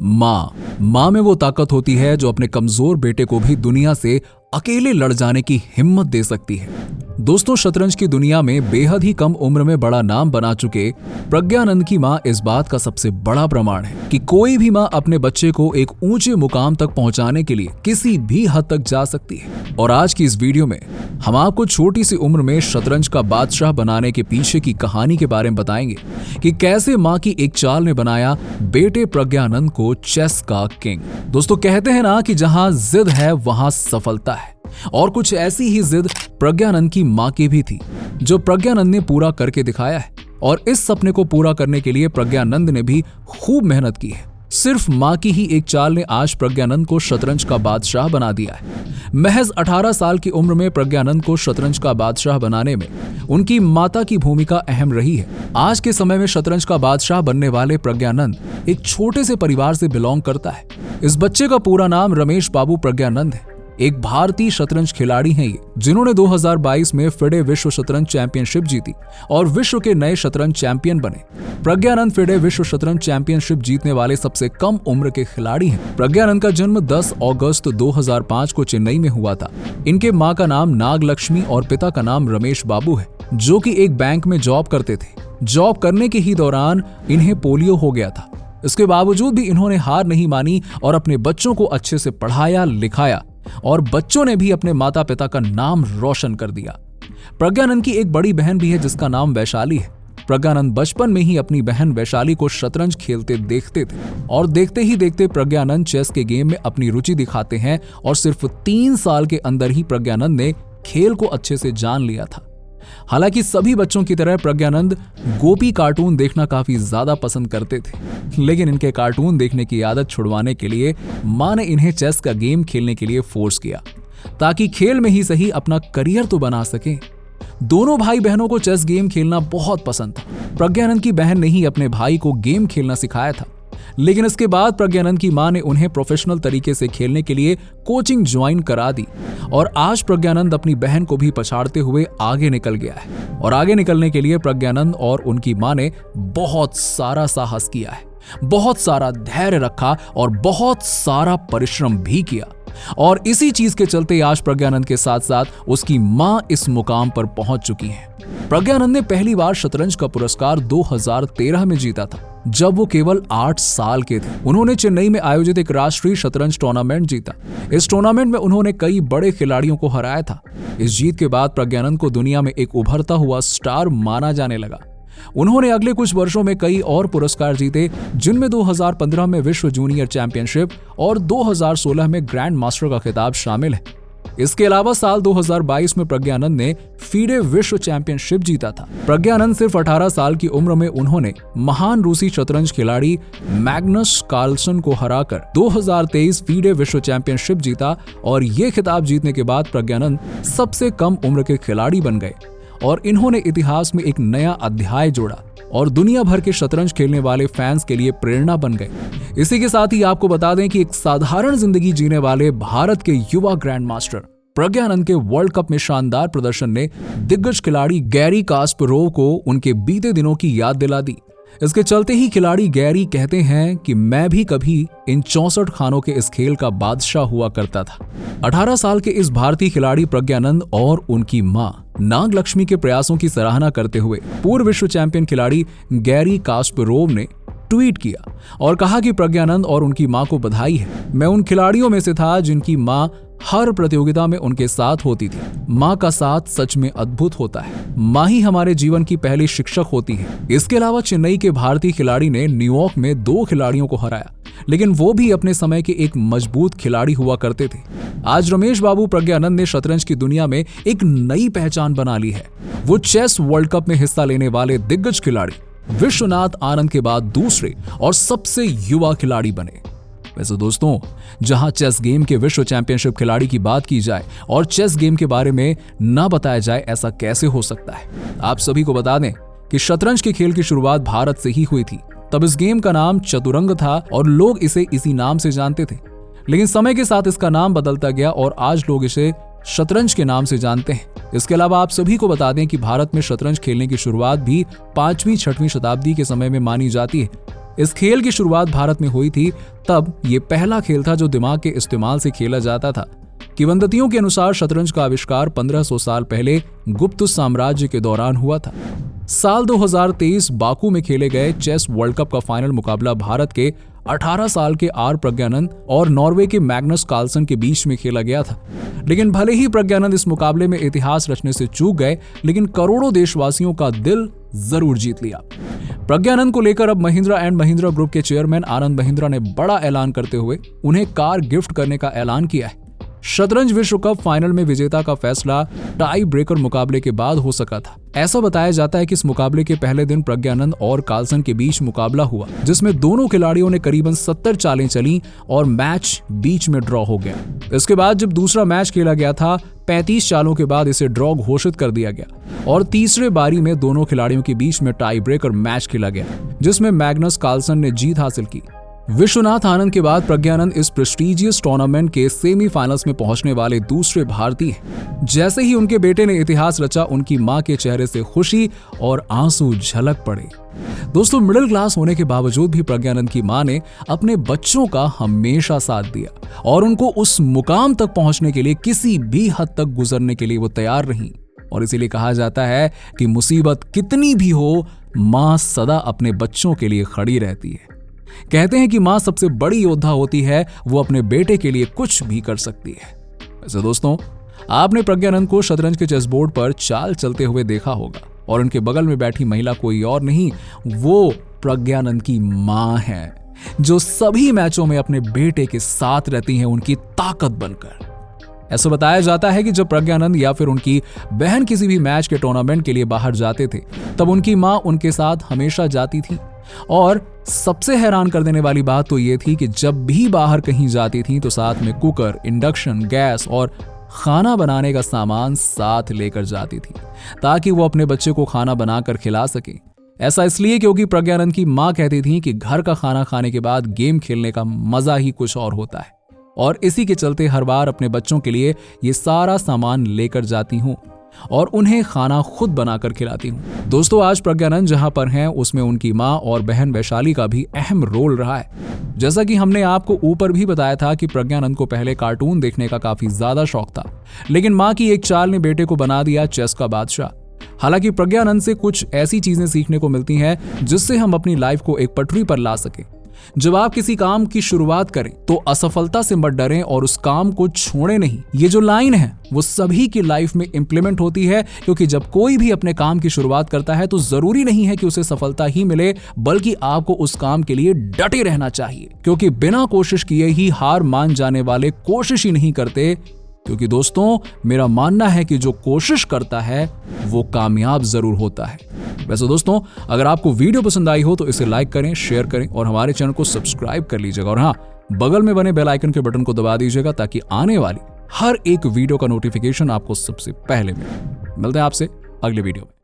माँ में वो ताकत होती है जो अपने कमजोर बेटे को भी दुनिया से अकेले लड़ जाने की हिम्मत दे सकती है। दोस्तों, शतरंज की दुनिया में बेहद ही कम उम्र में बड़ा नाम बना चुके प्रज्ञानंद की मां इस बात का सबसे बड़ा प्रमाण है कि कोई भी मां अपने बच्चे को एक ऊंचे मुकाम तक पहुंचाने के लिए किसी भी हद तक जा सकती है। और आज की इस वीडियो में हम आपको छोटी सी उम्र में शतरंज का बादशाह बनाने के पीछे की कहानी के बारे में बताएंगे कि कैसे मां की एक चाल ने बनाया बेटे प्रज्ञानंद को चेस का किंग। दोस्तों, कहते हैं ना कि जहां जिद है वहां सफलता है, और कुछ ऐसी ही जिद प्रज्ञानंद की मां की भी थी, जो प्रज्ञानंद ने पूरा करके दिखाया है। और इस सपने को पूरा करने के लिए प्रज्ञानंद ने भी खूब मेहनत की है। सिर्फ मां की ही एक चाल ने आज प्रज्ञानंद को शतरंज का बादशाह बना दिया है। महज 18 साल की उम्र में प्रज्ञानंद को शतरंज का बादशाह बनाने में उनकी माता की भूमिका अहम रही है। आज के समय में शतरंज का बादशाह बनने वाले प्रज्ञानंद एक छोटे से परिवार से बिलोंग करता है। इस बच्चे का पूरा नाम रमेश बाबू प्रज्ञानंद है। एक भारतीय शतरंज खिलाड़ी हैं ये, जिन्होंने 2022 में फिडे विश्व शतरंज चैंपियनशिप जीती और विश्व के नए शतरंज चैंपियन बने। प्रज्ञानंद फिडे विश्व शतरंज चैंपियनशिप जीतने वाले सबसे कम उम्र के खिलाड़ी हैं। प्रज्ञानंद का जन्म 10 अगस्त 2005 को चेन्नई में हुआ था। इनके मां का नाम नागलक्ष्मी और पिता का नाम रमेश बाबू है, जो कि एक बैंक में जॉब करते थे। जॉब करने के ही दौरान इन्हें पोलियो हो गया था। इसके बावजूद भी इन्होंने हार नहीं मानी और अपने बच्चों को अच्छे से पढ़ाया लिखाया, और बच्चों ने भी अपने माता पिता का नाम रोशन कर दिया। प्रज्ञानंद की एक बड़ी बहन भी है जिसका नाम वैशाली है। प्रज्ञानंद बचपन में ही अपनी बहन वैशाली को शतरंज खेलते देखते थे, और देखते ही देखते प्रज्ञानंद चेस के गेम में अपनी रुचि दिखाते हैं, और सिर्फ 3 साल के अंदर ही प्रज्ञानंद ने खेल को अच्छे से जान लिया था। हालांकि सभी बच्चों की तरह प्रज्ञानंद गोपी कार्टून देखना काफी ज्यादा पसंद करते थे, लेकिन इनके कार्टून देखने की आदत छुड़वाने के लिए मां ने इन्हें चेस का गेम खेलने के लिए फोर्स किया, ताकि खेल में ही सही अपना करियर तो बना सके। दोनों भाई बहनों को चेस गेम खेलना बहुत पसंद था। प्रज्ञानंद की बहन ने ही अपने भाई को गेम खेलना सिखाया था, लेकिन इसके बाद प्रज्ञानंद की मां ने उन्हें प्रोफेशनल तरीके से खेलने के लिए कोचिंग ज्वाइन करा दी, और आज प्रज्ञानंद अपनी बहन को भी पछाड़ते हुए आगे निकल गया है। और आगे निकलने के लिए प्रज्ञानंद और उनकी मां ने बहुत सारा साहस किया है, बहुत सारा धैर्य रखा और बहुत सारा परिश्रम भी किया। और इसी चीज के चलते आज प्रज्ञानंद के साथ साथ उसकी मां इस मुकाम पर पहुंच चुकी हैं। प्रज्ञानंद ने पहली बार शतरंज का पुरस्कार 2013 में जीता था, जब वो केवल 8 साल के थे। उन्होंने चेन्नई में आयोजित एक राष्ट्रीय शतरंज टूर्नामेंट जीता। इस टूर्नामेंट में उन्होंने कई बड़े खिलाड़ियों को हराया था। इस जीत के बाद प्रज्ञानंद को दुनिया में एक उभरता हुआ स्टार माना जाने लगा। उन्होंने अगले कुछ वर्षों में कई और पुरस्कार जीते, जिनमें 2015 में विश्व जूनियर चैंपियनशिप और 2016 में ग्रैंड मास्टर का खिताब शामिल है। इसके अलावा साल 2022 में प्रज्ञानंद ने फीडे विश्व चैंपियनशिप जीता था। प्रज्ञानंद सिर्फ 18 साल की उम्र में उन्होंने महान रूसी शतरंज खिलाड़ी मैग्नस कार्लसन को हराकर 2023 फीडे विश्व चैंपियनशिप जीता, और ये खिताब जीतने के बाद प्रज्ञानंद सबसे कम उम्र के खिलाड़ी बन गए, और इन्होंने इतिहास में एक नया अध्याय जोड़ा और दुनिया भर के शतरंज खेलने वाले फैंस के लिए प्रेरणा बन गए। इसी के साथ ही आपको बता दें कि एक साधारण जिंदगी जीने वाले भारत के युवा ग्रैंड मास्टर प्रज्ञानंद के वर्ल्ड कप में शानदार प्रदर्शन ने दिग्गज खिलाड़ी गैरी कास्परोव को उनके बीते दिनों की याद दिला दी। इसके चलते ही खिलाड़ी गैरी कहते हैं कि मैं भी कभी इन 64 खानों के इस खेल का बादशाह हुआ करता था। 18 साल के इस भारतीय खिलाड़ी प्रज्ञानंद और उनकी मां नागलक्ष्मी के प्रयासों की सराहना करते हुए पूर्व विश्व चैंपियन खिलाड़ी गैरी कास्परोव ने ट्वीट किया और कहा कि प्रज्ञानंद और उनकी मां को बधाई है। मैं उन खिलाड़ियों में से था जिनकी मां हर प्रतियोगिता में उनके साथ होती थी। मां का साथ सच में अद्भुत होता है। मां ही हमारे जीवन की पहली शिक्षक होती है। इसके अलावा चेन्नई के भारतीय खिलाड़ी ने न्यूयॉर्क में 2 खिलाड़ियों को हराया, लेकिन वो भी अपने समय के एक मजबूत खिलाड़ी हुआ करते थे। आज रमेश बाबू प्रज्ञानंद ने शतरंज की दुनिया में एक नई पहचान बना ली है। वो चेस वर्ल्ड कप में हिस्सा लेने वाले दिग्गज खिलाड़ी विश्वनाथ आनंद के बाद दूसरे और सबसे युवा खिलाड़ी बने। वैसे दोस्तों, जहां चेस गेम के विश्व चैंपियनशिप खिलाड़ी की बात की जाए और चेस गेम के बारे में ना बताया जाए, ऐसा कैसे हो सकता है। आप सभी को बता दें कि शतरंज के खेल की शुरुआत भारत से ही हुई थी। तब इस गेम का नाम चतुरंग था और लोग इसे इसी नाम से जानते थे, लेकिन समय के साथ इसका नाम बदलता गया और आज लोग इसे शतरंज के नाम से जानते हैं। इसके अलावा आप सभी को बता दें कि भारत में शतरंज खेलने की शुरुआत भी 5वीं 6वीं शताब्दी के समय में मानी जाती है, इस खेल की शुरुआत भारत में हुई थी। तब ये पहला खेल था जो दिमाग के इस्तेमाल से खेला जाता था। किंवदंतियों के अनुसार शतरंज का आविष्कार 1500 साल पहले गुप्त साम्राज्य के दौरान हुआ था। साल 2023 बाकू में खेले गए चेस वर्ल्ड कप का फाइनल मुकाबला भारत के 18 साल के आर प्रज्ञानंद और नॉर्वे के मैग्नस कार्लसन के बीच में खेला गया था। लेकिन भले ही प्रज्ञानंद इस मुकाबले में इतिहास रचने से चूक गए, लेकिन करोड़ों देशवासियों का दिल जरूर जीत लिया। प्रज्ञानंद को लेकर अब महिंद्रा एंड महिंद्रा ग्रुप के चेयरमैन आनंद महिंद्रा ने बड़ा ऐलान करते हुए उन्हें कार गिफ्ट करने का ऐलान किया है। शतरंज विश्व कप फाइनल में विजेता का फैसला टाई ब्रेकर मुकाबले के बाद हो सका था। ऐसा बताया जाता है कि इस मुकाबले के पहले दिन प्रज्ञानंद और कार्लसन के बीच मुकाबला हुआ, जिसमें दोनों खिलाड़ियों ने करीबन 70 चालें चली और मैच बीच में ड्रॉ हो गया। इसके बाद जब दूसरा मैच खेला गया था, 35 चालों के बाद इसे ड्रॉ घोषित कर दिया गया और तीसरे बारी में दोनों खिलाड़ियों के बीच में टाई ब्रेकर मैच खेला गया, जिसमें मैग्नस कार्लसन ने जीत हासिल की। विश्वनाथ आनंद के बाद प्रज्ञानंद इस प्रेस्टीजियस टूर्नामेंट के सेमीफाइनल्स में पहुंचने वाले दूसरे भारतीय हैं। जैसे ही उनके बेटे ने इतिहास रचा, उनकी मां के चेहरे से खुशी और आंसू झलक पड़े। दोस्तों, मिडिल क्लास होने के बावजूद भी प्रज्ञानंद की मां ने अपने बच्चों का हमेशा साथ दिया और उनको उस मुकाम तक पहुंचने के लिए किसी भी हद तक गुजरने के लिए वो तैयार रही। और इसीलिए कहा जाता है कि मुसीबत कितनी भी हो, मां सदा अपने बच्चों के लिए खड़ी रहती है। कहते हैं कि मां सबसे बड़ी योद्धा होती है, वो अपने बेटे के लिए कुछ भी कर सकती है। वैसे दोस्तों, आपने प्रज्ञानंद को शतरंज के चेस बोर्ड पर चाल चलते हुए देखा होगा और उनके बगल में बैठी महिला कोई और नहीं, वो प्रज्ञानंद की मां है, जो सभी मैचों में अपने बेटे के साथ रहती हैं, उनकी ताकत बनकर। ऐसा बताया जाता है कि जब प्रज्ञानंद या फिर उनकी बहन किसी भी मैच के टूर्नामेंट के लिए बाहर जाते थे, तब उनकी मां उनके साथ हमेशा जाती थी। और सबसे हैरान कर देने वाली बात तो ये थी कि जब भी बाहर कहीं जाती थी तो साथ में कुकर, इंडक्शन, गैस और खाना बनाने का सामान साथ लेकर जाती थी, ताकि वो अपने बच्चे को खाना बनाकर खिला सके। ऐसा इसलिए क्योंकि प्रज्ञानंद की मां कहती थी कि घर का खाना खाने के बाद गेम खेलने का मजा ही कुछ और होता है, और इसी के चलते हर बार अपने बच्चों के लिए ये सारा सामान लेकर जाती हूँ और उन्हें खाना खुद बनाकर खिलाती हूँ। दोस्तों, आज प्रज्ञानंद जहां पर हैं, उसमें उनकी मां और बहन वैशाली का भी अहम रोल रहा है। जैसा कि हमने आपको ऊपर भी बताया था कि प्रज्ञानंद को पहले कार्टून देखने का काफी ज्यादा शौक था, लेकिन मां की एक चाल ने बेटे को बना दिया चेस का बादशाह। हालांकि प्रज्ञानंद से कुछ ऐसी चीजें सीखने को मिलती हैं जिससे हम अपनी लाइफ को एक पटरी पर ला सके। जब आप किसी काम की शुरुआत करें तो असफलता से मत डरें और उस काम को छोड़ें नहीं। ये जो लाइन है वो सभी की लाइफ में इंप्लीमेंट होती है, क्योंकि जब कोई भी अपने काम की शुरुआत करता है तो जरूरी नहीं है कि उसे सफलता ही मिले, बल्कि आपको उस काम के लिए डटे रहना चाहिए, क्योंकि बिना कोशिश किए ही हार मान जाने वाले कोशिश ही नहीं करते। क्योंकि दोस्तों, मेरा मानना है कि जो कोशिश करता है वो कामयाब जरूर होता है। वैसे दोस्तों, अगर आपको वीडियो पसंद आई हो तो इसे लाइक करें, शेयर करें और हमारे चैनल को सब्सक्राइब कर लीजिएगा। और हाँ, बगल में बने बेल आइकन के बटन को दबा दीजिएगा ताकि आने वाली हर एक वीडियो का नोटिफिकेशन आपको सबसे पहले मिले। मिलते हैं आपसे अगले वीडियो में।